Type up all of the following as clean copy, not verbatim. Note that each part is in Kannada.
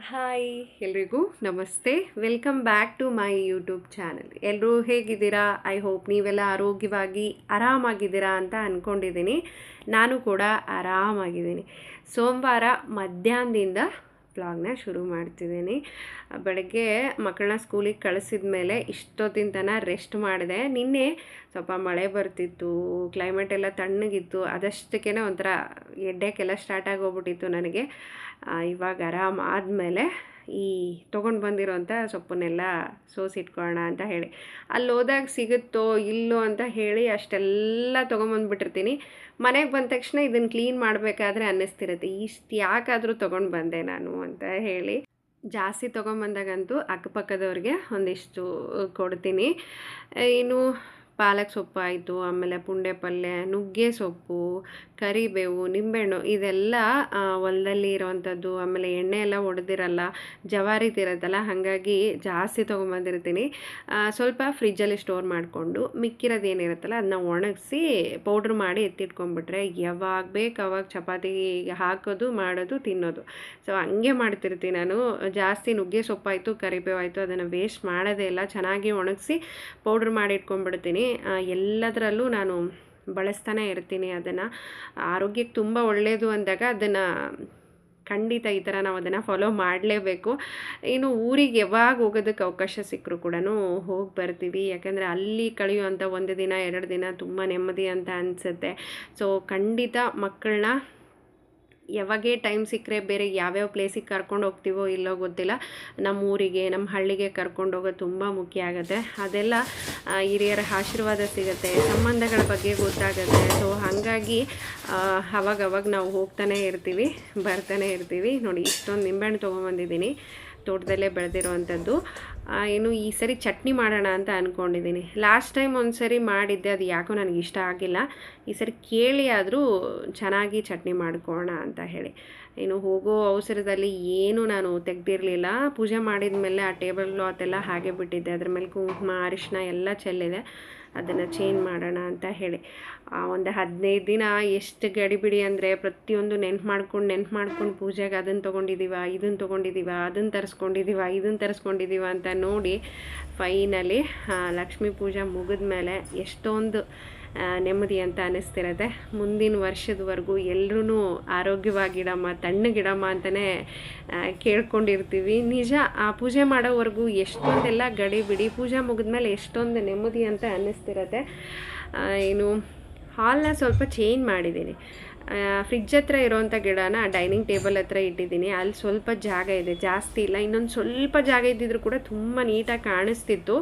ಹಾಯ್ ಎಲ್ರಿಗೂ ನಮಸ್ತೆ. Welcome back to my YouTube channel. ಎಲ್ಲರೂ ಹೇಗಿದ್ದೀರಾ? ಐ ಹೋಪ್ ನೀವೆಲ್ಲ ಆರೋಗ್ಯವಾಗಿ ಆರಾಮಾಗಿದ್ದೀರಾ ಅಂತ ಅಂದ್ಕೊಂಡಿದ್ದೀನಿ. ನಾನು ಕೂಡ ಆರಾಮಾಗಿದ್ದೀನಿ. ಸೋಮವಾರ ಮಧ್ಯಾಹ್ನದಿಂದ ವ್ಲಾಗ್ನ ಶುರು ಮಾಡ್ತಿದ್ದೀನಿ. ಬೆಳಗ್ಗೆ ಮಕ್ಕಳನ್ನ ಸ್ಕೂಲಿಗೆ ಕಳಿಸಿದ ಮೇಲೆ ಇಷ್ಟೊತ್ತಿನ ತನಕ ರೆಸ್ಟ್ ಮಾಡಿದೆ. ನಿನ್ನೆ ಸ್ವಲ್ಪ ಮಳೆ ಬರ್ತಿತ್ತು, ಕ್ಲೈಮೇಟ್ ಎಲ್ಲ ತಣ್ಣಗಿತ್ತು, ಅದಷ್ಟಕ್ಕೇ ಒಂಥರ ಹೆಡ್ಡೇಕೆಲ್ಲ ಸ್ಟಾರ್ಟ್ ಆಗೋಗ್ಬಿಟ್ಟಿತ್ತು ನನಗೆ. ಇವಾಗ ಆರಾಮ ಆದಮೇಲೆ ಈ ತೊಗೊಂಡು ಬಂದಿರೋಂಥ ಸೊಪ್ಪನ್ನೆಲ್ಲ ಸೋಸಿಟ್ಕೊಳ್ಳೋಣ ಅಂತ ಹೇಳಿ, ಅಲ್ಲಿ ಹೋದಾಗ ಸಿಗುತ್ತೋ ಇಲ್ಲೋ ಅಂತ ಹೇಳಿ ಅಷ್ಟೆಲ್ಲ ತೊಗೊಂಬಂದ್ಬಿಟ್ಟಿರ್ತೀನಿ. ಮನೆಗೆ ಬಂದ ತಕ್ಷಣ ಇದನ್ನು ಕ್ಲೀನ್ ಮಾಡಬೇಕಾದ್ರೆ ಅನ್ನಿಸ್ತಿರುತ್ತೆ, ಇಷ್ಟು ಯಾಕಾದರೂ ತೊಗೊಂಡು ಬಂದೆ ನಾನು ಅಂತ ಹೇಳಿ. ಜಾಸ್ತಿ ತೊಗೊಂಬಂದಾಗಂತೂ ಅಕ್ಕಪಕ್ಕದವ್ರಿಗೆ ಒಂದಿಷ್ಟು ಕೊಡ್ತೀನಿ. ಇನ್ನು ಪಾಲಕ್ ಸೊಪ್ಪು ಆಯಿತು, ಆಮೇಲೆ ಪುಂಡೆ ಪಲ್ಯ, ನುಗ್ಗೆ ಸೊಪ್ಪು, ಕರಿಬೇವು, ನಿಂಬೆಹಣ್ಣು ಇದೆಲ್ಲ ಹೊಲದಲ್ಲಿ ಇರೋವಂಥದ್ದು. ಆಮೇಲೆ ಎಣ್ಣೆ ಎಲ್ಲ ಹೊಡೆದಿರಲ್ಲ, ಜವಾರಿದಿರೋದಲ್ಲ, ಹಾಗಾಗಿ ಜಾಸ್ತಿ ತೊಗೊಂಬಂದಿರ್ತೀನಿ. ಸ್ವಲ್ಪ ಫ್ರಿಜ್ಜಲ್ಲಿ ಸ್ಟೋರ್ ಮಾಡಿಕೊಂಡು ಮಿಕ್ಕಿರೋದು ಏನಿರುತ್ತಲ್ಲ ಅದನ್ನ ಒಣಗಿಸಿ ಪೌಡ್ರ್ ಮಾಡಿ ಎತ್ತಿಟ್ಕೊಂಡ್ಬಿಟ್ರೆ ಯಾವಾಗ ಬೇಕು ಅವಾಗ ಚಪಾತಿಗೆ ಹಾಕೋದು, ಮಾಡೋದು, ತಿನ್ನೋದು. ಸೊ ಹಂಗೆ ಮಾಡ್ತಿರ್ತೀನಿ ನಾನು. ಜಾಸ್ತಿ ನುಗ್ಗೆ ಸೊಪ್ಪಾಯಿತು, ಕರಿಬೇವು ಆಯಿತು, ಅದನ್ನು ವೇಸ್ಟ್ ಮಾಡೋದೇ ಇಲ್ಲ, ಚೆನ್ನಾಗಿ ಒಣಗಿಸಿ ಪೌಡ್ರ್ ಮಾಡಿ ಇಟ್ಕೊಂಡ್ಬಿಡ್ತೀನಿ. ಎಲ್ಲದರಲ್ಲೂ ನಾನು ಬಳಸ್ತಾನೆ ಇರ್ತೀನಿ. ಅದನ್ನು ಆರೋಗ್ಯಕ್ಕೆ ತುಂಬ ಒಳ್ಳೆಯದು ಅಂದಾಗ ಅದನ್ನು ಖಂಡಿತ ಈ ಥರ ನಾವು ಅದನ್ನು ಫಾಲೋ ಮಾಡಲೇಬೇಕು. ಇನ್ನು ಊರಿಗೆ ಯಾವಾಗ ಹೋಗೋದಕ್ಕೆ ಅವಕಾಶ ಸಿಕ್ಕರೂ ಕೂಡ ಹೋಗಿ ಬರ್ತೀವಿ. ಯಾಕಂದರೆ ಅಲ್ಲಿ ಕಳೆಯುವಂಥ 1 ದಿನ 2 ದಿನ ತುಂಬ ನೆಮ್ಮದಿ ಅಂತ ಅನಿಸುತ್ತೆ. ಸೊ ಖಂಡಿತ ಮಕ್ಕಳನ್ನ ಯಾವಾಗೇ ಟೈಮ್ ಸಿಕ್ಕರೆ ಬೇರೆ ಯಾವ್ಯಾವ ಪ್ಲೇಸಿಗೆ ಕರ್ಕೊಂಡು ಹೋಗ್ತೀವೋ ಇಲ್ಲೋ ಗೊತ್ತಿಲ್ಲ, ನಮ್ಮ ಊರಿಗೆ ನಮ್ಮ ಹಳ್ಳಿಗೆ ಕರ್ಕೊಂಡು ಹೋಗೋದು ತುಂಬ ಮುಖ್ಯ ಆಗುತ್ತೆ. ಅದೆಲ್ಲ ಹಿರಿಯರ ಆಶೀರ್ವಾದ ಸಿಗುತ್ತೆ, ಸಂಬಂಧಗಳ ಬಗ್ಗೆ ಗೊತ್ತಾಗುತ್ತೆ. ಸೊ ಹಾಗಾಗಿ ಅವಾಗವಾಗ ನಾವು ಹೋಗ್ತಾನೆ ಇರ್ತೀವಿ, ಬರ್ತಾನೆ ಇರ್ತೀವಿ. ನೋಡಿ, ಇಷ್ಟೊಂದು ನಿಂಬೆಹಣ್ಣು ತೊಗೊಂಬಂದಿದ್ದೀನಿ, ತೋಟದಲ್ಲೇ ಬೆಳೆದಿರೋವಂಥದ್ದು. ಇನ್ನು ಈ ಸರಿ ಚಟ್ನಿ ಮಾಡೋಣ ಅಂತ ಅಂದ್ಕೊಂಡಿದ್ದೀನಿ. ಲಾಸ್ಟ್ ಟೈಮ್ ಒಂದು ಸರಿ ಮಾಡಿದ್ದೆ, ಅದು ಯಾಕೋ ನನಗೆ ಇಷ್ಟ ಆಗಿಲ್ಲ. ಈ ಸರಿ ಕೇಳಿ ಆದರೂ ಚೆನ್ನಾಗಿ ಚಟ್ನಿ ಮಾಡ್ಕೊಳ್ಳೋಣ ಅಂತ ಹೇಳಿ. ಇನ್ನು ಹೋಗೋ ಅವಸರದಲ್ಲಿ ಏನು ನಾನು ತೆಗೆದಿರಲಿಲ್ಲ. ಪೂಜೆ ಮಾಡಿದ ಮೇಲೆ ಆ ಟೇಬಲ್ ಕ್ಲಾತ್ ಎಲ್ಲ ಹಾಗೆ ಬಿಟ್ಟಿದ್ದೆ, ಅದ್ರ ಮೇಲೆ ಕುಂಕುಮ ಅರಿಶಿನ ಎಲ್ಲ ಚೆಲ್ಲಿದೆ. ಅದನ್ನು ಚೇಂಜ್ ಮಾಡೋಣ ಅಂತ ಹೇಳಿ ಒಂದು 15 ದಿನ ಎಷ್ಟು ಗಡಿಬಿಡಿ ಅಂದರೆ ಪ್ರತಿಯೊಂದು ನೆನ್ಪು ಮಾಡ್ಕೊಂಡು ಪೂಜೆಗೆ ಅದನ್ನು ತೊಗೊಂಡಿದ್ದೀವ, ಇದನ್ನು ತೊಗೊಂಡಿದ್ದೀವ, ಅದನ್ನು ತರಿಸ್ಕೊಂಡಿದ್ದೀವ ಅಂತ ನೋಡಿ ಫೈನಲಿ ಲಕ್ಷ್ಮೀ ಪೂಜೆ ಮುಗಿದ ಮೇಲೆ ಎಷ್ಟೊಂದು ನೆಮ್ಮದಿ ಅಂತ ಅನ್ನಿಸ್ತಿರತ್ತೆ. ಮುಂದಿನ ವರ್ಷದವರೆಗೂ ಎಲ್ಲರೂ ಆರೋಗ್ಯವಾಗಿಡಮ್ಮ, ತಣ್ಣಗಿಡಮ್ಮ ಅಂತಲೇ ಕೇಳ್ಕೊಂಡಿರ್ತೀವಿ. ನಿಜ, ಆ ಪೂಜೆ ಮಾಡೋವರೆಗೂ ಎಷ್ಟೊಂದೆಲ್ಲ ಗಡಿಬಿಡಿ, ಪೂಜೆ ಮುಗಿದ್ಮೇಲೆ ಎಷ್ಟೊಂದು ನೆಮ್ಮದಿ ಅಂತ ಅನ್ನಿಸ್ತಿರತ್ತೆ. ಇನ್ನು ಹಾಲನ್ನ ಸ್ವಲ್ಪ ಚೇಂಜ್ ಮಾಡಿದ್ದೀನಿ. ಫ್ರಿಡ್ಜ್ ಹತ್ರ ಇರೋವಂಥ ಗಿಡನ ಡೈನಿಂಗ್ ಟೇಬಲ್ ಹತ್ರ ಇಟ್ಟಿದ್ದೀನಿ. ಅಲ್ಲಿ ಸ್ವಲ್ಪ ಜಾಗ ಇದೆ, ಜಾಸ್ತಿ ಇಲ್ಲ. ಇನ್ನೊಂದು ಸ್ವಲ್ಪ ಜಾಗ ಇದ್ದಿದ್ರು ಕೂಡ ತುಂಬ ನೀಟಾಗಿ ಕಾಣಿಸ್ತಿತ್ತು.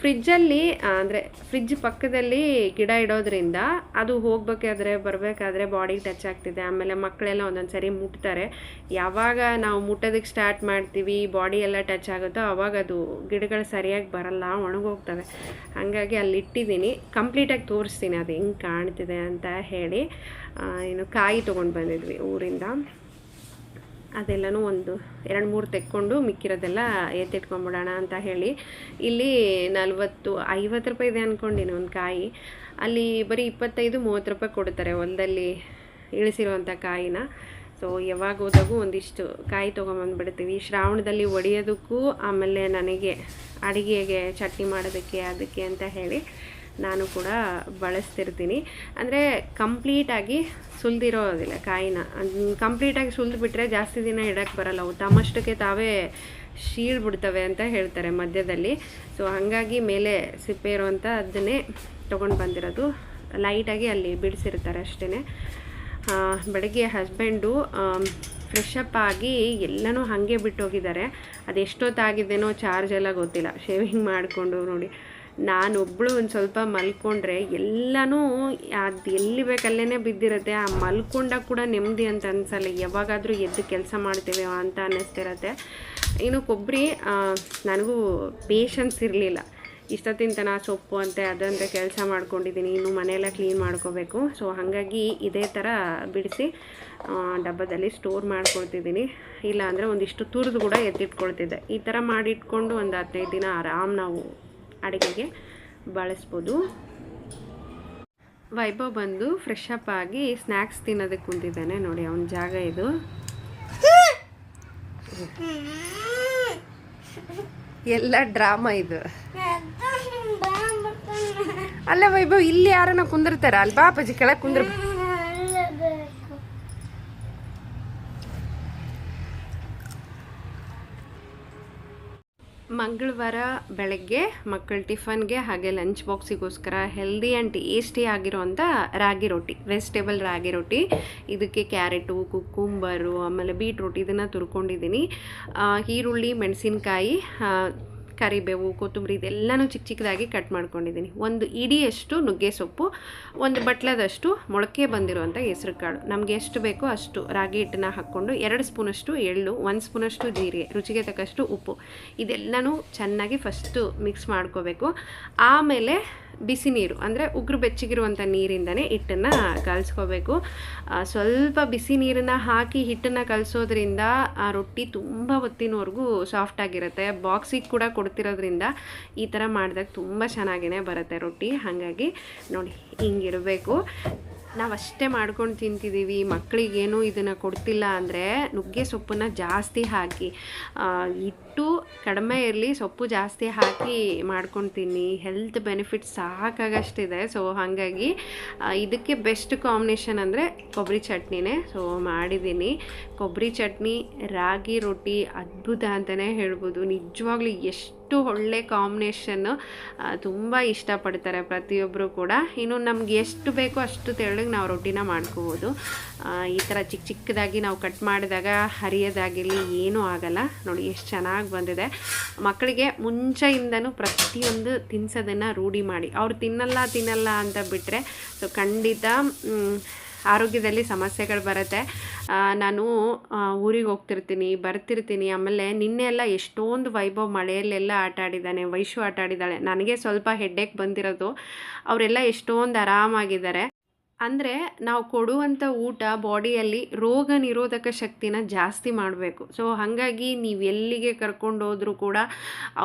ಫ್ರಿಜ್ಜಲ್ಲಿ ಅಂದರೆ ಫ್ರಿಡ್ಜ್ ಪಕ್ಕದಲ್ಲಿ ಗಿಡ ಇಡೋದ್ರಿಂದ ಅದು ಹೋಗಬೇಕಾದ್ರೆ ಬರಬೇಕಾದ್ರೆ ಬಾಡಿಗೆ ಟಚ್ ಆಗ್ತಿದೆ. ಆಮೇಲೆ ಮಕ್ಕಳೆಲ್ಲ ಒಂದೊಂದು ಸರಿ ಮುಟ್ತಾರೆ. ಯಾವಾಗ ನಾವು ಮುಟ್ಟೋದಕ್ಕೆ ಸ್ಟಾರ್ಟ್ ಮಾಡ್ತೀವಿ, ಬಾಡಿ ಎಲ್ಲ ಟಚ್ ಆಗುತ್ತೋ ಆವಾಗ ಅದು ಗಿಡಗಳು ಸರಿಯಾಗಿ ಬರಲ್ಲ, ಒಣಗೋಗ್ತವೆ. ಹಾಗಾಗಿ ಅಲ್ಲಿ ಇಟ್ಟಿದ್ದೀನಿ. ಕಂಪ್ಲೀಟಾಗಿ ತೋರಿಸ್ತೀನಿ ಅದು ಹೆಂಗೆ ಕಾಣ್ತಿದೆ ಅಂತ ಹೇಳಿ. ಇನ್ನು ಕಾಯಿ ತೊಗೊಂಡು ಬಂದಿದ್ವಿ ಊರಿಂದ, ಅದೆಲ್ಲನೂ ಒಂದು 2-3 ತೆಕ್ಕೊಂಡು ಮಿಕ್ಕಿರೋದೆಲ್ಲ ಎತ್ತಿಟ್ಕೊಂಡ್ಬಿಡೋಣ ಅಂತ ಹೇಳಿ. ಇಲ್ಲಿ 40-50 ರೂಪಾಯಿ ಇದೆ ಅಂದ್ಕೊಂಡಿನಿ ಒಂದು ಕಾಯಿ. ಅಲ್ಲಿ ಬರೀ 25-30 ರೂಪಾಯಿ ಕೊಡ್ತಾರೆ ಹೊಲದಲ್ಲಿ ಇಳಿಸಿರುವಂಥ ಕಾಯಿನ. ಸೊ ಯಾವಾಗ ಹೋದಾಗೂ ಒಂದಿಷ್ಟು ಕಾಯಿ ತೊಗೊಂಬಂದುಬಿಡ್ತೀವಿ. ಶ್ರಾವಣದಲ್ಲಿ ಒಡೆಯೋದಕ್ಕೂ ಆಮೇಲೆ ನನಗೆ ಅಡುಗೆಗೆ ಚಟ್ನಿ ಮಾಡೋದಕ್ಕೆ ಅದಕ್ಕೆ ಅಂತ ಹೇಳಿ ನಾನು ಕೂಡ ಬಳಸ್ತಿರ್ತೀನಿ. ಅಂದರೆ ಕಂಪ್ಲೀಟಾಗಿ ಸುಲಿದಿರೋದಿಲ್ಲ ಕಾಯಿನ. ಕಂಪ್ಲೀಟಾಗಿ ಸುಲಿದ್ಬಿಟ್ರೆ ಜಾಸ್ತಿ ದಿನ ಇಡೋಕ್ಕೆ ಬರಲ್ಲ, ಅವು ತಮ್ಮಷ್ಟಕ್ಕೆ ತಾವೇ ಶೀಳ್ಬಿಡ್ತವೆ ಅಂತ ಹೇಳ್ತಾರೆ ಮಧ್ಯದಲ್ಲಿ. ಸೊ ಹಾಗಾಗಿ ಮೇಲೆ ಸಿಪ್ಪೆ ಇರೋವಂಥ ಅದನ್ನೇ ತೊಗೊಂಡು ಬಂದಿರೋದು. ಲೈಟಾಗಿ ಅಲ್ಲಿ ಬಿಡಿಸಿರ್ತಾರೆ ಅಷ್ಟೇ. ಬೆಳಗ್ಗೆ ಹಸ್ಬೆಂಡು ಫ್ರೆಶ್ ಅಪ್ ಆಗಿ ಎಲ್ಲನೂ ಹಾಗೆ ಬಿಟ್ಟೋಗಿದ್ದಾರೆ. ಅದೆಷ್ಟೊತ್ತಾಗಿದ್ದೇನೋ ಚಾರ್ಜ್ ಎಲ್ಲ ಗೊತ್ತಿಲ್ಲ. ಶೇವಿಂಗ್ ಮಾಡಿಕೊಂಡು ನೋಡಿ, ನಾನೊಬ್ಬಳು ಒಂದು ಸ್ವಲ್ಪ ಮಲ್ಕೊಂಡ್ರೆ ಎಲ್ಲನೂ ಅದು ಎಲ್ಲಿ ಬೇಕಲ್ಲೇ ಬಿದ್ದಿರುತ್ತೆ. ಆ ಮಲ್ಕೊಂಡಾಗ ಕೂಡ ನೆಮ್ಮದಿ ಅಂತ ಅನಿಸಲ್ಲ, ಯಾವಾಗಾದರೂ ಎದ್ದು ಕೆಲಸ ಮಾಡ್ತೇವೆ ಅಂತ ಅನ್ನಿಸ್ತಿರತ್ತೆ. ಇನ್ನು ಕೊಬ್ಬರಿ ನನಗೂ ಪೇಷನ್ಸ್ ಇರಲಿಲ್ಲ. ಇಷ್ಟೊತ್ತಿನ ತನಕ ಸೊಪ್ಪು ಅಂತೆ ಅದಂತೆ ಕೆಲಸ ಮಾಡ್ಕೊಂಡಿದ್ದೀನಿ, ಇನ್ನು ಮನೆಯೆಲ್ಲ ಕ್ಲೀನ್ ಮಾಡ್ಕೋಬೇಕು. ಸೊ ಹಾಗಾಗಿ ಇದೇ ಥರ ಬಿಡಿಸಿ ಡಬ್ಬದಲ್ಲಿ ಸ್ಟೋರ್ ಮಾಡ್ಕೊಳ್ತಿದ್ದೀನಿ. ಇಲ್ಲಾಂದರೆ ಒಂದಿಷ್ಟು ತುರಿದು ಕೂಡ ಎತ್ತಿಟ್ಕೊಳ್ತಿದ್ದೆ. ಈ ಥರ ಮಾಡಿಟ್ಕೊಂಡು ಒಂದು 15 ದಿನ ಆರಾಮ್ ನಾವು ಅಡುಗೆಗೆ ಬಳಸ್ಬೋದು. ವೈಭವ್ ಬಂದು ಫ್ರೆಶ್ ಅಪ್ ಆಗಿ ಸ್ನ್ಯಾಕ್ಸ್ ತಿನ್ನೋದಕ್ಕೆ ಕುಂತಿದ್ದಾನೆ. ನೋಡಿ, ಅವನ ಜಾಗ ಇದು. ಎಲ್ಲ ಡ್ರಾಮಾ ಇದು. ಅಲ್ಲ ವೈಭವ್, ಇಲ್ಲಿ ಯಾರನ್ನ ಕುಂದಿರ್ತಾರ ಅಲ್ಲಿ, ಬಾ ಅಪ್ಪಾಜಿ ಕೆಳಗೆ ಕುಂದ್ರ. ಮಂಗಳವಾರ ಬೆಳಗ್ಗೆ ಮಕ್ಕಳ ಟಿಫನ್ಗೆ ಹಾಗೆ ಲಂಚ್ ಬಾಕ್ಸಿಗೋಸ್ಕರ ಹೆಲ್ದಿ ಆ್ಯಂಡ್ ಟೇಸ್ಟಿ ಆಗಿರೋಂಥ ರಾಗಿ ರೊಟ್ಟಿ, ವೆಜಿಟೇಬಲ್ ರಾಗಿ ರೊಟ್ಟಿ. ಇದಕ್ಕೆ ಕ್ಯಾರೆಟು, ಕುಕ್ಕುಂಬರು, ಆಮೇಲೆ ಬೀಟ್ರೂಟ್ ಇದನ್ನು ತುರ್ಕೊಂಡಿದ್ದೀನಿ. ಈರುಳ್ಳಿ, ಮೆಣಸಿನ್ಕಾಯಿ, ಕರಿಬೇವು, ಕೊತ್ತಂಬರಿ ಇದೆಲ್ಲನೂ ಚಿಕ್ಕ ಚಿಕ್ಕದಾಗಿ ಕಟ್ ಮಾಡ್ಕೊಂಡಿದ್ದೀನಿ. ಒಂದು ಇಡಿಯಷ್ಟು ನುಗ್ಗೆ ಸೊಪ್ಪು, ಒಂದು ಬಟ್ಲದಷ್ಟು ಮೊಳಕೆ ಬಂದಿರುವಂಥ ಹೆಸರು ಕಾಳು, ನಮಗೆ ಎಷ್ಟು ಬೇಕೋ ಅಷ್ಟು ರಾಗಿ ಹಿಟ್ಟನ್ನ ಹಾಕ್ಕೊಂಡು 2 ಸ್ಪೂನಷ್ಟು ಎಳ್ಳು, 1 ಸ್ಪೂನಷ್ಟು ಜೀರಿಗೆ, ರುಚಿಗೆ ತಕ್ಕಷ್ಟು ಉಪ್ಪು, ಇದೆಲ್ಲನೂ ಚೆನ್ನಾಗಿ ಫಸ್ಟು ಮಿಕ್ಸ್ ಮಾಡ್ಕೋಬೇಕು. ಆಮೇಲೆ ಬಿಸಿ ನೀರು ಅಂದರೆ ಉಗುರು ಬೆಚ್ಚಗಿರುವಂಥ ನೀರಿಂದನೇ ಹಿಟ್ಟನ್ನು ಕಲಿಸ್ಕೋಬೇಕು. ಸ್ವಲ್ಪ ಬಿಸಿ ನೀರನ್ನು ಹಾಕಿ ಹಿಟ್ಟನ್ನು ಕಲಿಸೋದ್ರಿಂದ ಆ ರೊಟ್ಟಿ ತುಂಬ ಹೊತ್ತಿನವರೆಗೂ ಸಾಫ್ಟಾಗಿರುತ್ತೆ. ಬಾಕ್ಸಿಗೆ ಕೂಡ ಕೊಡ್ತಿರೋದ್ರಿಂದ ಈ ಥರ ಮಾಡಿದಾಗ ತುಂಬ ಚೆನ್ನಾಗೇ ಬರುತ್ತೆ ರೊಟ್ಟಿ. ಹಾಗಾಗಿ ನೋಡಿ ಹಿಂಗಿರಬೇಕು. ನಾವಷ್ಟೇ ಮಾಡ್ಕೊಂಡು ತಿಂತಿದ್ದೀವಿ, ಮಕ್ಕಳಿಗೇನು ಇದನ್ನು ಕೊಡ್ತಿಲ್ಲ ಅಂದರೆ ನುಗ್ಗೆ ಸೊಪ್ಪನ್ನು ಜಾಸ್ತಿ ಹಾಕಿ, ಹಿಟ್ಟು ಕಡಿಮೆ ಇರಲಿ ಸೊಪ್ಪು ಜಾಸ್ತಿ ಹಾಕಿ ಮಾಡ್ಕೊಂಡು ತಿನ್ನಿ, ಹೆಲ್ತ್ ಬೆನಿಫಿಟ್ಸ್ ಸಾಕಾಗಷ್ಟಿದೆ. ಸೊ ಹಾಗಾಗಿ ಇದಕ್ಕೆ ಬೆಸ್ಟ್ ಕಾಂಬಿನೇಷನ್ ಅಂದರೆ ಕೊಬ್ಬರಿ ಚಟ್ನಿನೇ. ಸೊ ಮಾಡಿದ್ದೀನಿ ಕೊಬ್ಬರಿ ಚಟ್ನಿ, ರಾಗಿ ರೊಟ್ಟಿ, ಅದ್ಭುತ ಅಂತಲೇ ಹೇಳ್ಬೋದು. ನಿಜವಾಗ್ಲೂ ಎಷ್ಟು ಒಳ್ಳೆ ಕಾಂಬಿನೇಷನ್ನು, ತುಂಬ ಇಷ್ಟಪಡ್ತಾರೆ ಪ್ರತಿಯೊಬ್ಬರು ಕೂಡ. ಇನ್ನು ನಮ್ಗೆ ಎಷ್ಟು ಬೇಕೋ ಅಷ್ಟು ತೆಳ್ಳಗೆ ನಾವು ರೊಟ್ಟಿನ ಮಾಡ್ಕೋಬೋದು. ಈ ಥರ ಚಿಕ್ಕ ಚಿಕ್ಕದಾಗಿ ನಾವು ಕಟ್ ಮಾಡಿದಾಗ ಹರಿಯೋದಾಗಿರಲಿ ಏನೂ ಆಗಲ್ಲ. ನೋಡಿ ಎಷ್ಟು ಚೆನ್ನಾಗಿ ಬಂದಿದೆ. ಮಕ್ಕಳಿಗೆ ಮುಂಚೆಯಿಂದನೂ ಪ್ರತಿಯೊಂದು ತಿನ್ಸೋದನ್ನು ರೂಢಿ ಮಾಡಿ. ಅವ್ರು ತಿನ್ನಲ್ಲ ಅಂತ ಬಿಟ್ಟರೆ ಸೊ ಖಂಡಿತ ಆರೋಗ್ಯದಲ್ಲಿ ಸಮಸ್ಯೆಗಳು ಬರುತ್ತೆ. ನಾನು ಊರಿಗೆ ಬರ್ತಿರ್ತೀನಿ. ಆಮೇಲೆ ನಿನ್ನೆ ಎಲ್ಲ ಎಷ್ಟೊಂದು ವೈಭವ್ ಮಳೆಯಲ್ಲೆಲ್ಲ ಆಟ ಆಡಿದ್ದಾನೆ, ವೈಶು ಆಟ ಆಡಿದ್ದಾಳೆ. ನನಗೆ ಸ್ವಲ್ಪ ಹೆಡ್ಡೇಕ್ ಬಂದಿರೋದು, ಅವರೆಲ್ಲ ಎಷ್ಟೊಂದು ಆರಾಮಾಗಿದ್ದಾರೆ. ಅಂದರೆ ನಾವು ಕೊಡುವಂಥ ಊಟ ಬಾಡಿಯಲ್ಲಿ ರೋಗ ನಿರೋಧಕ ಶಕ್ತಿನ ಜಾಸ್ತಿ ಮಾಡಬೇಕು. ಸೊ ಹಾಗಾಗಿ ನೀವು ಎಲ್ಲಿಗೆ ಕರ್ಕೊಂಡೋದ್ರೂ ಕೂಡ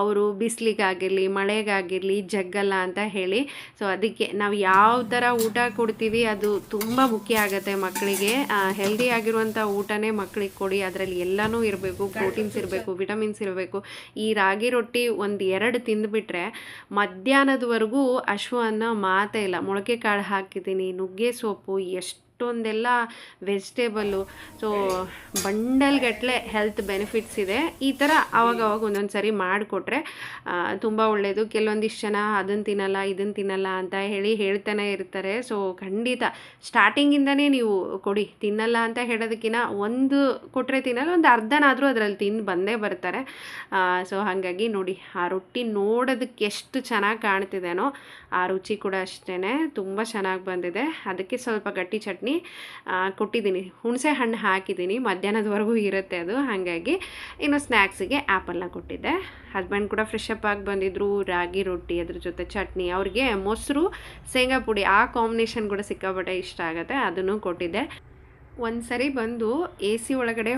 ಅವರು ಬಿಸಿಲಿಗಾಗಿರಲಿ ಮಳೆಗಾಗಿರಲಿ ಜಗ್ಗಲ್ಲ ಅಂತ ಹೇಳಿ. ಸೊ ಅದಕ್ಕೆ ನಾವು ಯಾವ ಥರ ಊಟ ಕೊಡ್ತೀವಿ ಅದು ತುಂಬ ಮುಖ್ಯ ಆಗುತ್ತೆ ಮಕ್ಕಳಿಗೆ. ಹೆಲ್ದಿ ಆಗಿರುವಂಥ ಊಟನೇ ಮಕ್ಕಳಿಗೆ ಕೊಡಿ. ಅದರಲ್ಲಿ ಎಲ್ಲನೂ ಇರಬೇಕು, ಪ್ರೋಟೀನ್ಸ್ ಇರಬೇಕು, ವಿಟಮಿನ್ಸ್ ಇರಬೇಕು. ಈ ರಾಗಿ ರೊಟ್ಟಿ 1-2 ತಿಂದುಬಿಟ್ರೆ ಮಧ್ಯಾಹ್ನದವರೆಗೂ ಹಶ್ವು ಅನ್ನೋ ಮಾತೇ ಇಲ್ಲ. ಮೊಳಕೆ ಕಾಳು ಹಾಕಿದ್ದೀನಿ, ನುಗ್ಗೆ ಸೊಪ್ಪು, ಎಷ್ಟೊಂದೆಲ್ಲ ವೆಜಿಟೇಬಲ್ಲು. ಸೊ ಬಂಡಲ್ಗಟ್ಟಲೆ ಹೆಲ್ತ್ ಬೆನಿಫಿಟ್ಸ್ ಇದೆ. ಈ ಥರ ಆವಾಗವಾಗ ಒಂದೊಂದು ಸರಿ ಮಾಡಿಕೊಟ್ರೆ ತುಂಬ ಒಳ್ಳೆಯದು. ಕೆಲವೊಂದಿಷ್ಟು ಜನ ಅದನ್ನು ತಿನ್ನಲ್ಲ ಇದನ್ನು ತಿನ್ನಲ್ಲ ಅಂತ ಹೇಳ್ತಾನೆ ಇರ್ತಾರೆ. ಸೊ ಖಂಡಿತ ಸ್ಟಾರ್ಟಿಂಗಿಂದನೇ ನೀವು ಕೊಡಿ. ತಿನ್ನಲ್ಲ ಅಂತ ಹೇಳೋದಕ್ಕಿಂತ ಒಂದು ಕೊಟ್ಟರೆ ತಿನ್ನಲ್ಲ, ಒಂದು ಅರ್ಧನಾದರೂ ಅದರಲ್ಲಿ ತಿಂದು ಬಂದೇ ಬರ್ತಾರೆ. ಸೊ ಹಾಗಾಗಿ ನೋಡಿ, ಆ ರೊಟ್ಟಿ ನೋಡೋದಕ್ಕೆ ಎಷ್ಟು ಚೆನ್ನಾಗಿ ಕಾಣ್ತಿದೆನೋ ಆ ರುಚಿ ಕೂಡ ಅಷ್ಟೇ ತುಂಬ ಚೆನ್ನಾಗಿ ಬಂದಿದೆ. ಅದಕ್ಕೆ ಸ್ವಲ್ಪ ಗಟ್ಟಿ ಚಟ್ನಿ ಕೊಟ್ಟಿದ್ದೀನಿ, ಹುಣಸೆ ಹಣ್ಣು ಹಾಕಿದ್ದೀನಿ, ಮಧ್ಯಾಹ್ನದವರೆಗೂ ಇರುತ್ತೆ ಅದು. ಹಾಗಾಗಿ ಇನ್ನು ಸ್ನ್ಯಾಕ್ಸಿಗೆ ಆ್ಯಪಲ್ನ ಕೊಟ್ಟಿದ್ದೆ. ಹಸ್ಬೆಂಡ್ ಕೂಡ ಫ್ರೆಶ್ ಅಪ್ ಆಗಿ ಬಂದಿದ್ದರು. ರಾಗಿ ರೊಟ್ಟಿ ಅದ್ರ ಜೊತೆ ಚಟ್ನಿ, ಅವ್ರಿಗೆ ಮೊಸರು ಶೇಂಗಾ ಪುಡಿ ಆ ಕಾಂಬಿನೇಷನ್ ಕೂಡ ಸಿಕ್ಕಾಪಟ್ಟೆ ಇಷ್ಟ ಆಗುತ್ತೆ, ಅದನ್ನು ಕೊಟ್ಟಿದ್ದೆ. ಒಂದು ಸರಿ ಬಂದು AC ಒಳಗಡೆ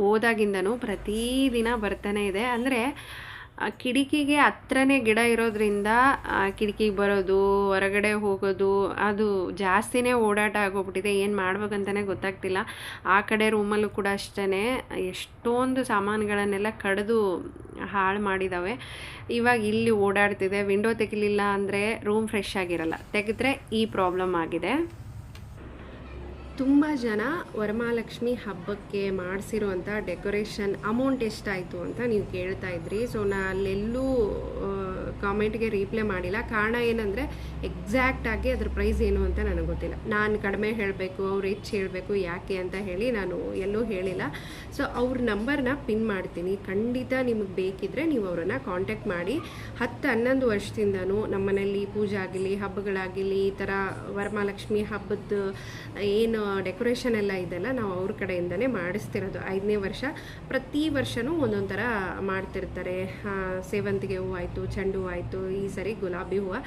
ಹೋದಾಗಿಂದನೂ ಪ್ರತಿದಿನ ಬರ್ತಾನೆ ಇದೆ. ಅಂದರೆ ಕಿಟಕಿಗೆ ಹತ್ರನೇ ಗಿಡ ಇರೋದ್ರಿಂದ ಕಿಟಕಿಗೆ ಬರೋದು, ಹೊರಗಡೆ ಹೋಗೋದು ಅದು ಜಾಸ್ತಿನೇ ಓಡಾಟ ಆಗೋಗ್ಬಿಟ್ಟಿದೆ. ಏನು ಮಾಡ್ಬೇಕಂತಲೇ ಗೊತ್ತಾಗ್ತಿಲ್ಲ. ಆ ಕಡೆ ರೂಮಲ್ಲೂ ಕೂಡ ಅಷ್ಟೇ ಎಷ್ಟೊಂದು ಸಾಮಾನುಗಳನ್ನೆಲ್ಲ ಕಡಿದು ಹಾಳು ಮಾಡಿದ್ದಾವೆ. ಇವಾಗ ಇಲ್ಲಿ ಓಡಾಡ್ತಿದೆ. ವಿಂಡೋ ತೆಗಿಲಿಲ್ಲ ಅಂದರೆ ರೂಮ್ ಫ್ರೆಶ್ ಆಗಿರಲ್ಲ, ತೆಗೆದ್ರೆ ಈ ಪ್ರಾಬ್ಲಮ್ ಆಗಿದೆ. ತುಂಬ ಜನ ವರಮಹಾಲಕ್ಷ್ಮಿ ಹಬ್ಬಕ್ಕೆ ಮಾಡಿಸಿರುವಂಥ ಡೆಕೋರೇಷನ್ ಅಮೌಂಟ್ ಎಷ್ಟಾಯಿತು ಅಂತ ನೀವು ಕೇಳ್ತಾ ಇದ್ರಿ. ಸೊ ನಾನು ಅಲ್ಲೆಲ್ಲೂ ಕಾಮೆಂಟ್ಗೆ ರೀಪ್ಲೈ ಮಾಡಿಲ್ಲ. ಕಾರಣ ಏನಂದರೆ ಎಕ್ಸಾಕ್ಟಾಗಿ ಅದ್ರ ಪ್ರೈಸ್ ಏನು ಅಂತ ನನಗೆ ಗೊತ್ತಿಲ್ಲ. ನಾನು ಕಡಿಮೆ ಹೇಳಬೇಕು, ಅವ್ರು ಹೆಚ್ಚು ಹೇಳಬೇಕು, ಯಾಕೆ ಅಂತ ಹೇಳಿ ನಾನು ಎಲ್ಲೂ ಹೇಳಿಲ್ಲ. ಸೊ ಅವ್ರ ನಂಬರ್ನ ಪಿನ್ ಮಾಡ್ತೀನಿ. ಖಂಡಿತ ನಿಮಗೆ ಬೇಕಿದ್ದರೆ ನೀವು ಅವರನ್ನು ಕಾಂಟ್ಯಾಕ್ಟ್ ಮಾಡಿ. 10-11 ವರ್ಷದಿಂದನೂ ನಮ್ಮನೇಲಿ ಪೂಜೆ ಆಗಿರಲಿ, ಹಬ್ಬಗಳಾಗಿರಲಿ, ಈ ಥರ ವರಮಹಾಲಕ್ಷ್ಮಿ ಹಬ್ಬದ ಏನು ಡೆಕೋರೇಷನ್ ಎಲ್ಲ ಇದೆಲ್ಲ ನಾವು ಅವ್ರ ಕಡೆಯಿಂದನೇ ಮಾಡಿಸ್ತಿರೋದು. 5ನೇ ವರ್ಷ. ಪ್ರತಿ ವರ್ಷವೂ ಒಂದೊಂದು ಥರ ಮಾಡ್ತಿರ್ತಾರೆ. ಸೇವಂತಿಗೆ ಹೂವು ಆಯಿತು, ಚೆಂಡು ಹೂವು ಆಯಿತು, ಈ ಸರಿ ಗುಲಾಬಿ ಹೂವು.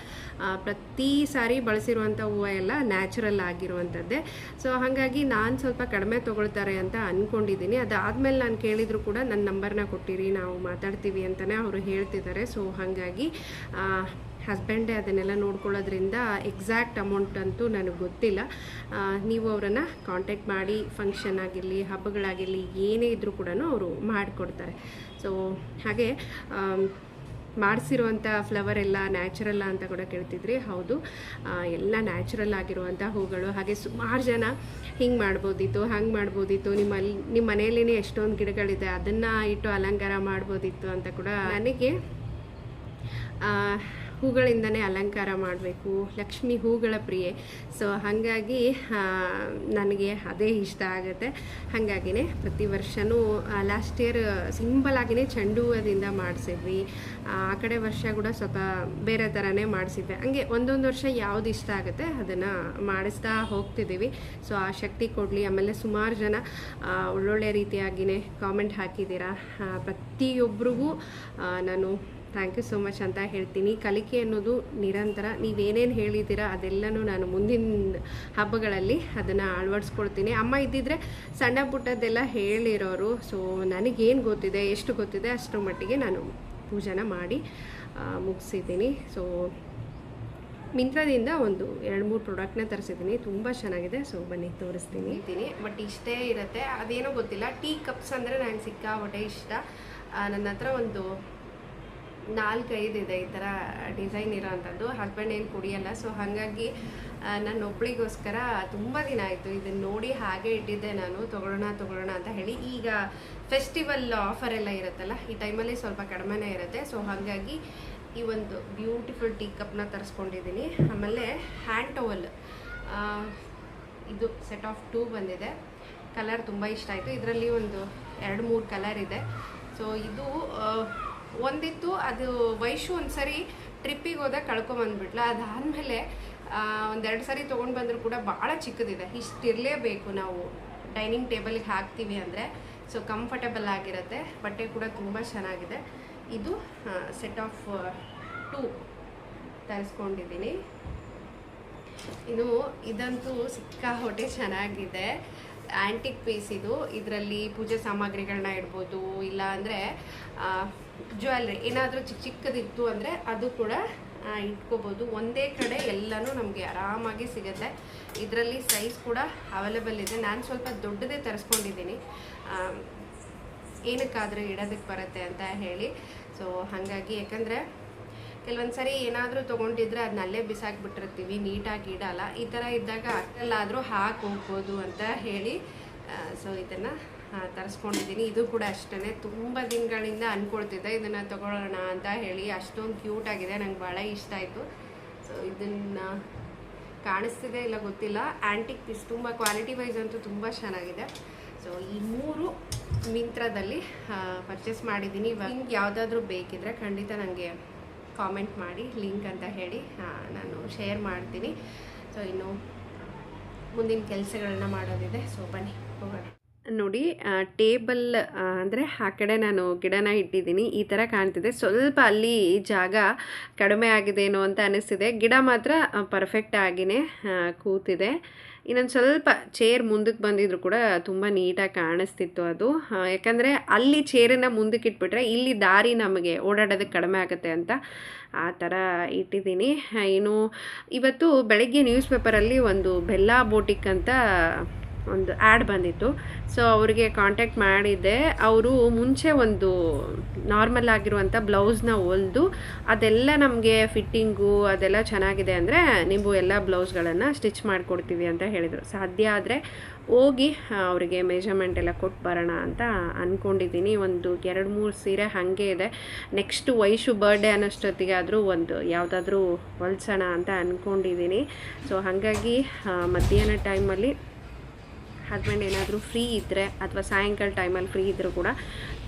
ಪ್ರತಿ ಸಾರಿ ಬಳಸಿರುವಂಥ ಹೂವು ಎಲ್ಲ ನ್ಯಾಚುರಲ್ ಆಗಿರುವಂಥದ್ದೇ. ಸೊ ಹಾಗಾಗಿ ನಾನು ಸ್ವಲ್ಪ ಕಡಿಮೆ ತೊಗೊಳ್ತಾರೆ ಅಂತ ಅಂದ್ಕೊಂಡಿದ್ದೀನಿ. ಅದಾದಮೇಲೆ ನಾನು ಕೇಳಿದ್ರು ಕೂಡ ನನ್ನ ನಂಬರ್ನ ಕೊಟ್ಟಿರಿ, ನಾವು ಮಾತಾಡ್ತೀವಿ ಅಂತಲೇ ಅವರು ಹೇಳ್ತಿದ್ದಾರೆ. ಸೊ ಹಾಗಾಗಿ ಹಸ್ಬೆಂಡೇ ಅದನ್ನೆಲ್ಲ ನೋಡ್ಕೊಳ್ಳೋದ್ರಿಂದ ಎಕ್ಸಾಕ್ಟ್ ಅಮೌಂಟ್ ಅಂತೂ ನನಗೆ ಗೊತ್ತಿಲ್ಲ. ನೀವು ಅವರನ್ನು ಕಾಂಟ್ಯಾಕ್ಟ್ ಮಾಡಿ ಫಂಕ್ಷನ್ ಆಗಿರಲಿ, ಹಬ್ಬಗಳಾಗಿರಲಿ, ಏನೇ ಇದ್ದರೂ ಕೂಡ ಅವರು ಮಾಡಿಕೊಡ್ತಾರೆ. ಸೊ ಹಾಗೆ ಮಾಡಿಸಿರುವಂಥ ಫ್ಲವರ್ ಎಲ್ಲ ನ್ಯಾಚುರಲ್ಲ ಅಂತ ಕೂಡ ಕೇಳ್ತಿದ್ರಿ. ಹೌದು, ಎಲ್ಲ ನ್ಯಾಚುರಲ್ ಆಗಿರುವಂಥ ಹೂಗಳು. ಹಾಗೆ ಸುಮಾರು ಜನ ಹಿಂಗೆ ಮಾಡ್ಬೋದಿತ್ತು, ಹಂಗೆ ಮಾಡ್ಬೋದಿತ್ತು, ನಿಮ್ಮ ಮನೆಯಲ್ಲೇ ಎಷ್ಟೊಂದು ಗಿಡಗಳಿದೆ ಅದನ್ನು ಇಟ್ಟು ಅಲಂಕಾರ ಮಾಡ್ಬೋದಿತ್ತು ಅಂತ ಕೂಡ. ನನಗೆ ಹೂಗಳಿಂದನೇ ಅಲಂಕಾರ ಮಾಡಬೇಕು, ಲಕ್ಷ್ಮಿ ಹೂಗಳ ಪ್ರಿಯೆ. ಸೊ ಹಾಗಾಗಿ ನನಗೆ ಅದೇ ಇಷ್ಟ ಆಗುತ್ತೆ. ಹಾಗಾಗಿನೇ ಪ್ರತಿ ವರ್ಷವೂ ಲಾಸ್ಟ್ ಇಯರ್ ಸಿಂಪಲಾಗಿಯೇ ಚೆಂಡು ಹೂವದಿಂದ ಮಾಡಿಸಿದ್ವಿ. ಆ ಕಡೆ ವರ್ಷ ಕೂಡ ಸ್ವಲ್ಪ ಬೇರೆ ಥರನೇ ಮಾಡಿಸಿದ್ವಿ. ಹಂಗೆ ಒಂದೊಂದು ವರ್ಷ ಯಾವುದು ಇಷ್ಟ ಆಗುತ್ತೆ ಅದನ್ನು ಮಾಡಿಸ್ತಾ ಹೋಗ್ತಿದ್ದೀವಿ. ಸೊ ಆ ಶಕ್ತಿ ಕೊಡಲಿ. ಆಮೇಲೆ ಸುಮಾರು ಜನ ಒಳ್ಳೊಳ್ಳೆ ರೀತಿಯಾಗಿಯೇ ಕಾಮೆಂಟ್ ಹಾಕಿದ್ದೀರಾ. ಪ್ರತಿಯೊಬ್ಬರಿಗೂ ನಾನು ಥ್ಯಾಂಕ್ ಯು ಸೋ ಮಚ್ ಅಂತ ಹೇಳ್ತೀನಿ. ಕಲಿಕೆ ಅನ್ನೋದು ನಿರಂತರ. ನೀವೇನೇನು ಹೇಳಿದ್ದೀರಾ ಅದೆಲ್ಲನೂ ನಾನು ಮುಂದಿನ ಹಬ್ಬಗಳಲ್ಲಿ ಅದನ್ನು ಅಳವಡಿಸ್ಕೊಳ್ತೀನಿ. ಅಮ್ಮ ಇದ್ದಿದ್ದರೆ ಸಣ್ಣ ಪುಟ್ಟದ್ದೆಲ್ಲ ಹೇಳಿರೋರು. ಸೊ ನನಗೇನು ಗೊತ್ತಿದೆ, ಎಷ್ಟು ಗೊತ್ತಿದೆ ಅಷ್ಟರ ಮಟ್ಟಿಗೆ ನಾನು ಪೂಜೆನ ಮಾಡಿ ಮುಗಿಸಿದ್ದೀನಿ. ಸೊ ಮಿಂತ್ರದಿಂದ ಒಂದು 2-3 ಪ್ರಾಡಕ್ಟ್ನ ತರಿಸಿದ್ದೀನಿ. ತುಂಬ ಚೆನ್ನಾಗಿದೆ. ಸೊ ಬನ್ನಿ ತೋರಿಸ್ತೀನಿ. ಬಟ್ ಇಷ್ಟೇ ಇರುತ್ತೆ, ಅದೇನೋ ಗೊತ್ತಿಲ್ಲ. ಟೀ ಕಪ್ಸ್ ಅಂದರೆ ನನಗೆ ಸಿಕ್ಕಾಪಟ್ಟೆ ಇಷ್ಟ. ನನ್ನ ಹತ್ರ ಒಂದು 4-5 ಇದೆ ಈ ಥರ ಡಿಸೈನ್ ಇರೋವಂಥದ್ದು. ಹಸ್ಬೆಂಡ್ ಏನು ಕುಡಿಯಲ್ಲ. ಸೊ ಹಾಗಾಗಿ ನನ್ನ ಒಬ್ಳಿಗೋಸ್ಕರ ತುಂಬ ದಿನ ಆಯಿತು ಇದನ್ನು ನೋಡಿ ಹಾಗೆ ಇಟ್ಟಿದ್ದೆ ನಾನು, ತೊಗೊಳ್ಳೋಣ ಅಂತ ಹೇಳಿ. ಈಗ ಫೆಸ್ಟಿವಲ್ ಆಫರ್ ಎಲ್ಲ ಇರುತ್ತಲ್ಲ, ಈ ಟೈಮಲ್ಲಿ ಸ್ವಲ್ಪ ಕಡಿಮೆನೇ ಇರುತ್ತೆ. ಸೊ ಹಾಗಾಗಿ ಈ ಒಂದು ಬ್ಯೂಟಿಫುಲ್ ಟೀ ಕಪ್ನ ತರಿಸ್ಕೊಂಡಿದ್ದೀನಿ. ಆಮೇಲೆ ಹ್ಯಾಂಡ್ ಟವಲ್, ಇದು ಸೆಟ್ ಆಫ್ 2 ಬಂದಿದೆ. ಕಲರ್ ತುಂಬ ಇಷ್ಟ ಆಯಿತು. ಇದರಲ್ಲಿ ಒಂದು 2-3 ಕಲರ್ ಇದೆ. ಸೊ ಇದು ಒಂದಿತ್ತು, ಅದು ವೈಶು ಒಂದು ಸರಿ ಟ್ರಿಪ್ಪಿಗೆ ಹೋದಾಗ ಕಳ್ಕೊಂಬಂದ್ಬಿಟ್ಲ. ಅದಾದಮೇಲೆ 1-2 ಸರಿ ತೊಗೊಂಡು ಬಂದರೂ ಕೂಡ ಭಾಳ ಚಿಕ್ಕದಿದೆ. ಇಷ್ಟಿರಲೇಬೇಕು ನಾವು ಡೈನಿಂಗ್ ಟೇಬಲ್ಗೆ ಹಾಕ್ತೀವಿ ಅಂದರೆ. ಸೊ ಕಂಫರ್ಟಬಲ್ ಆಗಿರುತ್ತೆ. ಬಟ್ಟೆ ಕೂಡ ತುಂಬ ಚೆನ್ನಾಗಿದೆ. ಇದು ಸೆಟ್ ಆಫ್ 2 ತರಿಸ್ಕೊಂಡಿದ್ದೀನಿ. ಇದಂತೂ ಸಿಕ್ಕಾಪಟ್ಟೆ ಚೆನ್ನಾಗಿದೆ. ಆ್ಯಂಟಿಕ್ ಪೀಸ್ ಇದು. ಇದರಲ್ಲಿ ಪೂಜೆ ಸಾಮಗ್ರಿಗಳನ್ನ ಇಡ್ಬೋದು, ಇಲ್ಲ ಅಂದರೆ ಜ್ಯುವೆಲ್ರಿ ಏನಾದರೂ ಚಿಕ್ಕದಿತ್ತು ಅಂದರೆ ಅದು ಕೂಡ ಇಟ್ಕೋಬೋದು. ಒಂದೇ ಕಡೆ ಎಲ್ಲನೂ ನಮಗೆ ಆರಾಮಾಗಿ ಸಿಗುತ್ತೆ. ಇದರಲ್ಲಿ ಸೈಜ್ ಕೂಡ ಅವೈಲೇಬಲ್ ಇದೆ. ನಾನು ಸ್ವಲ್ಪ ದೊಡ್ಡದೇ ತರಿಸ್ಕೊಂಡಿದ್ದೀನಿ, ಏನಕ್ಕಾದರೂ ಇಡೋದಕ್ಕೆ ಬರುತ್ತೆ ಅಂತ ಹೇಳಿ. ಸೊ ಹಾಗಾಗಿ, ಯಾಕಂದರೆ ಕೆಲವೊಂದು ಸರಿ ಏನಾದರೂ ತೊಗೊಂಡಿದ್ರೆ ಅದನ್ನ ಅಲ್ಲೇ ಬಿಸಾಕಿಬಿಟ್ಟಿರ್ತೀವಿ, ನೀಟಾಗಿ ಇಡಲ್ಲ. ಈ ಥರ ಇದ್ದಾಗ ಅಷ್ಟೆಲ್ಲಾದರೂ ಹಾಕಿ ಹೋಗ್ಬೋದು ಅಂತ ಹೇಳಿ ಸೊ ಇದನ್ನು ತರಿಸ್ಕೊಂಡಿದ್ದೀನಿ. ಇದು ಕೂಡ ಅಷ್ಟೇ, ತುಂಬ ದಿನಗಳಿಂದ ಅಂದ್ಕೊಳ್ತಿದ್ದೆ ಇದನ್ನು ತೊಗೊಳ್ಳೋಣ ಅಂತ ಹೇಳಿ. ಅಷ್ಟೊಂದು ಕ್ಯೂಟಾಗಿದೆ, ನಂಗೆ ಭಾಳ ಇಷ್ಟ ಆಯಿತು. ಸೊ ಇದನ್ನು ಕಾಣಿಸ್ತಿದೆ ಇಲ್ಲ ಗೊತ್ತಿಲ್ಲ, ಆ್ಯಂಟಿಕ್ ಪೀಸ್. ತುಂಬ ಕ್ವಾಲಿಟಿ ವೈಸ್ ಅಂತೂ ತುಂಬ ಚೆನ್ನಾಗಿದೆ. ಸೊ ಈ 3 ಮಿಂತ್ರದಲ್ಲಿ ಪರ್ಚೇಸ್ ಮಾಡಿದ್ದೀನಿ. ನಿಮ್ಗೆ ಯಾವುದಾದ್ರೂ ಬೇಕಿದ್ರೆ ಖಂಡಿತ ನನಗೆ ಕಾಮೆಂಟ್ ಮಾಡಿ, ಲಿಂಕ್ ಅಂತ ಹೇಳಿ ನಾನು ಶೇರ್ ಮಾಡ್ತೀನಿ. ಸೊ ಇನ್ನು ಮುಂದಿನ ಕೆಲಸಗಳನ್ನ ಮಾಡೋದಿದೆ. ಸೊ ಬನ್ನಿ ಹೋಗೋಣ. ನೋಡಿ, ಟೇಬಲ್ ಅಂದರೆ ಆ ಕಡೆ ನಾನು ಗಿಡನ ಇಟ್ಟಿದ್ದೀನಿ. ಈ ಥರ ಕಾಣ್ತಿದೆ. ಸ್ವಲ್ಪ ಅಲ್ಲಿ ಜಾಗ ಕಡಿಮೆ ಆಗಿದೆನೋ ಅಂತ ಅನ್ನಿಸ್ತಿದೆ. ಗಿಡ ಮಾತ್ರ ಪರ್ಫೆಕ್ಟ್ ಆಗಿಯೇ ಕೂತಿದೆ. ಇನ್ನೊಂದು ಸ್ವಲ್ಪ ಚೇರ್ ಮುಂದಕ್ಕೆ ಬಂದಿದ್ರು ಕೂಡ ತುಂಬ ನೀಟಾಗಿ ಕಾಣಿಸ್ತಿತ್ತು ಅದು. ಯಾಕಂದರೆ ಅಲ್ಲಿ ಚೇರನ್ನು ಮುಂದಕ್ಕೆ ಇಟ್ಬಿಟ್ರೆ ಇಲ್ಲಿ ದಾರಿ ನಮಗೆ ಓಡಾಡೋದಕ್ಕೆ ಕಡಿಮೆ ಆಗುತ್ತೆ ಅಂತ ಆ ಥರ ಇಟ್ಟಿದ್ದೀನಿ. ಇನ್ನು ಇವತ್ತು ಬೆಳಗ್ಗೆ ನ್ಯೂಸ್ ಪೇಪರಲ್ಲಿ ಒಂದು ಬೆಲ್ಲ ಬೋಟಿಕ್ ಅಂತ ಒಂದು ಆ್ಯಡ್ ಬಂದಿತ್ತು. ಸೊ ಅವರಿಗೆ ಕಾಂಟ್ಯಾಕ್ಟ್ ಮಾಡಿದ್ದೆ. ಅವರು ಮುಂಚೆ ಒಂದು ನಾರ್ಮಲ್ ಆಗಿರುವಂಥ ಬ್ಲೌಸ್ನ ಹೊಲಿದು ಅದೆಲ್ಲ ನಮಗೆ ಫಿಟ್ಟಿಂಗು ಅದೆಲ್ಲ ಚೆನ್ನಾಗಿದೆ ಅಂದರೆ ನೀವು ಎಲ್ಲ ಬ್ಲೌಸ್ಗಳನ್ನು ಸ್ಟಿಚ್ ಮಾಡಿಕೊಡ್ತೀವಿ ಅಂತ ಹೇಳಿದರು. ಸಾಧ್ಯ ಆದರೆ ಹೋಗಿ ಅವರಿಗೆ ಮೆಜರ್ಮೆಂಟ್ ಎಲ್ಲ ಕೊಟ್ಟು ಬರೋಣ ಅಂತ ಅಂದ್ಕೊಂಡಿದ್ದೀನಿ. ಒಂದು 2-3 ಸೀರೆ ಹಾಗೆ ಇದೆ. ನೆಕ್ಸ್ಟ್ ವೈಶು ಬರ್ಡೇ ಅನ್ನೋಷ್ಟೊತ್ತಿಗೆ ಆದರೂ ಒಂದು ಯಾವುದಾದ್ರೂ ಹೊಲ್ಸೋಣ ಅಂತ ಅಂದ್ಕೊಂಡಿದ್ದೀನಿ. ಸೊ ಹಾಗಾಗಿ ಮಧ್ಯಾಹ್ನ ಟೈಮಲ್ಲಿ ಹಸ್ಬೆಂಡ್ ಏನಾದರೂ ಫ್ರೀ ಇದ್ದರೆ ಅಥವಾ ಸಾಯಂಕಾಲ ಟೈಮಲ್ಲಿ ಫ್ರೀ ಇದ್ದರೂ ಕೂಡ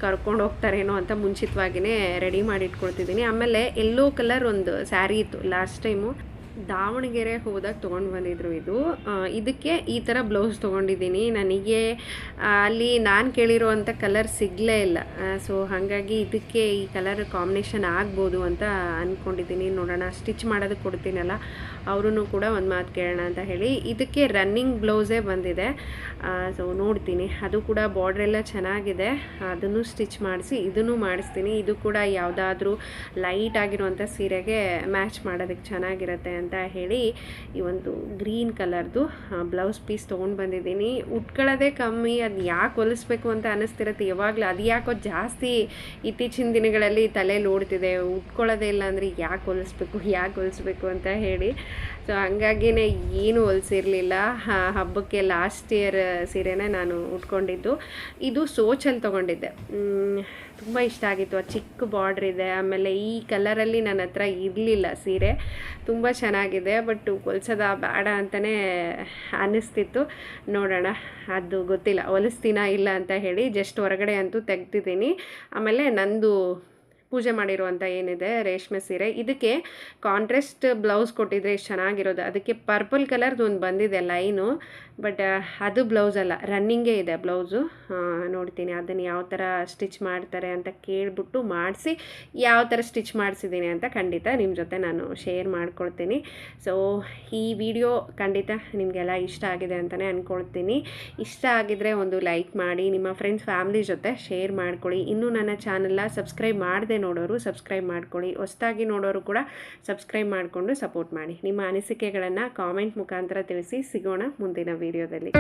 ಕರ್ಕೊಂಡು ಹೋಗ್ತಾರೇನೋ ಅಂತ ಮುಂಚಿತವಾಗಿಯೇ ರೆಡಿ ಮಾಡಿ ಇಟ್ಕೊಳ್ತಿದ್ದೀನಿ. ಆಮೇಲೆ ಯೆಲ್ಲೋ ಕಲರ್ ಒಂದು ಸ್ಯಾರಿ ಇತ್ತು ಲಾಸ್ಟ್ ಟೈಮು, ದಾವಣಗೆರೆ ಹೋದಾಗ ತೊಗೊಂಡು ಬಂದಿದ್ರು ಇದು. ಇದಕ್ಕೆ ಈ ಥರ ಬ್ಲೌಸ್ ತೊಗೊಂಡಿದ್ದೀನಿ. ನನಗೆ ಅಲ್ಲಿ ನಾನು ಕೇಳಿರೋವಂಥ ಕಲರ್ ಸಿಗಲೇ ಇಲ್ಲ. ಸೊ ಹಾಗಾಗಿ ಇದಕ್ಕೆ ಈ ಕಲರ್ ಕಾಂಬಿನೇಷನ್ ಆಗ್ಬೋದು ಅಂತ ಅಂದ್ಕೊಂಡಿದ್ದೀನಿ. ನೋಡೋಣ, ಸ್ಟಿಚ್ ಮಾಡೋದಕ್ಕೆ ಕೊಡ್ತೀನಲ್ಲ ಅವರೂ ಕೂಡ ಒಂದು ಮಾತು ಕೇಳೋಣ ಅಂತ ಹೇಳಿ. ಇದಕ್ಕೆ ರನ್ನಿಂಗ್ ಬ್ಲೌಸೇ ಬಂದಿದೆ. ಸೊ ನೋಡ್ತೀನಿ, ಅದು ಕೂಡ ಬಾರ್ಡ್ರೆಲ್ಲ ಚೆನ್ನಾಗಿದೆ, ಅದನ್ನು ಸ್ಟಿಚ್ ಮಾಡಿಸಿ ಇದನ್ನು ಮಾಡಿಸ್ತೀನಿ. ಇದು ಕೂಡ ಯಾವುದಾದ್ರೂ ಲೈಟ್ ಆಗಿರುವಂಥ ಸೀರೆಗೆ ಮ್ಯಾಚ್ ಮಾಡೋದಕ್ಕೆ ಚೆನ್ನಾಗಿರುತ್ತೆ ಅಂತ ಹೇಳಿ ಈ ಒಂದು ಗ್ರೀನ್ ಕಲರ್ದು ಬ್ಲೌಸ್ ಪೀಸ್ ತೊಗೊಂಡು ಬಂದಿದ್ದೀನಿ. ಉಟ್ಕೊಳ್ಳೋದೇ ಕಮ್ಮಿ, ಅದು ಯಾಕೆ ಹೊಲಿಸ್ಬೇಕು ಅಂತ ಅನ್ನಿಸ್ತಿರುತ್ತೆ ಯಾವಾಗಲೂ. ಅದು ಯಾಕೋ ಜಾಸ್ತಿ ಇತ್ತೀಚಿನ ದಿನಗಳಲ್ಲಿ ತಲೆಯಲ್ಲಿ ಓಡ್ತಿದೆ, ಉಟ್ಕೊಳ್ಳೋದೇ ಇಲ್ಲ ಅಂದರೆ ಯಾಕೆ ಹೊಲಿಸ್ಬೇಕು ಅಂತ ಹೇಳಿ. ಸೊ ಹಂಗಾಗಿಯೇ ಏನೂ ಹೊಲಿಸಿರಲಿಲ್ಲ. ಹಬ್ಬಕ್ಕೆ ಲಾಸ್ಟ್ ಇಯರ್ ಸೀರೆನೇ ನಾನು ಉಟ್ಕೊಂಡಿದ್ದು. ಇದು ಸೋಚಲ್ಲಿ ತೊಗೊಂಡಿದ್ದೆ. ತುಂಬ ಇಷ್ಟ ಆಗಿತ್ತು, ಆ ಚಿಕ್ಕ ಬಾರ್ಡ್ರ್ ಇದೆ. ಆಮೇಲೆ ಈ ಕಲರಲ್ಲಿ ನನ್ನ ಹತ್ರ ಇರಲಿಲ್ಲ ಸೀರೆ, ತುಂಬ ಚೆನ್ನಾಗಿದೆ. ಬಟ್ ಹೊಲ್ಸೋದ ಬೇಡ ಅಂತಲೇ ಅನ್ನಿಸ್ತಿತ್ತು. ನೋಡೋಣ, ಅದು ಗೊತ್ತಿಲ್ಲ ಹೊಲಿಸ್ತೀನಾ ಇಲ್ಲ ಅಂತ ಹೇಳಿ. ಜಸ್ಟ್ ಹೊರಗಡೆ ಅಂತೂ ತೆಗ್ದಿದ್ದೀನಿ. ಆಮೇಲೆ ನಂದು ಪೂಜೆ ಮಾಡಿರುವಂಥ ಏನಿದೆ ರೇಷ್ಮೆ ಸೀರೆ, ಇದಕ್ಕೆ ಕಾಂಟ್ರಾಸ್ಟ್ ಬ್ಲೌಸ್ ಕೊಟ್ಟಿದ್ರೆ ಎಷ್ಟು ಚೆನ್ನಾಗಿರೋದು. ಅದಕ್ಕೆ ಪರ್ಪಲ್ ಕಲರ್ದು ಒಂದು ಬಂದಿದೆ ಲೈನು, ಬಟ್ ಅದು ಬ್ಲೌಸ್ ಅಲ್ಲ, ರನ್ನಿಂಗೇ ಇದೆ ಬ್ಲೌಸು. ನೋಡ್ತೀನಿ ಅದನ್ನು ಯಾವ ಥರ ಸ್ಟಿಚ್ ಮಾಡ್ತಾರೆ ಅಂತ ಕೇಳಿಬಿಟ್ಟು ಮಾಡಿಸಿ ಯಾವ ಥರ ಸ್ಟಿಚ್ ಮಾಡಿಸಿದ್ದೀನಿ ಅಂತ ಖಂಡಿತ ನಿಮ್ಮ ಜೊತೆ ನಾನು ಶೇರ್ ಮಾಡ್ಕೊಳ್ತೀನಿ. ಸೊ ಈ ವಿಡಿಯೋ ಖಂಡಿತ ನಿಮಗೆಲ್ಲ ಇಷ್ಟ ಆಗಿದೆ ಅಂತಲೇ ಅಂದ್ಕೊಳ್ತೀನಿ. ಇಷ್ಟ ಆಗಿದರೆ ಒಂದು ಲೈಕ್ ಮಾಡಿ, ನಿಮ್ಮ ಫ್ರೆಂಡ್ಸ್ ಫ್ಯಾಮಿಲಿ ಜೊತೆ ಶೇರ್ ಮಾಡ್ಕೊಳ್ಳಿ. ಇನ್ನೂ ನನ್ನ ಚಾನಲ್ನ ಸಬ್ಸ್ಕ್ರೈಬ್ ಮಾಡದೆ ನೋಡೋರು ಸಬ್ಸ್ಕ್ರೈಬ್ ಮಾಡ್ಕೊಳ್ಳಿ, ಹೊಸದಾಗಿ ನೋಡೋರು ಕೂಡ ಸಬ್ಸ್ಕ್ರೈಬ್ ಮಾಡಿಕೊಂಡು ಸಪೋರ್ಟ್ ಮಾಡಿ. ನಿಮ್ಮ ಅನಿಸಿಕೆಗಳನ್ನು ಕಾಮೆಂಟ್ ಮುಖಾಂತರ ತಿಳಿಸಿ. ಸಿಗೋಣ ಮುಂದಿನ ವಿಡಿಯೋದಲ್ಲಿ.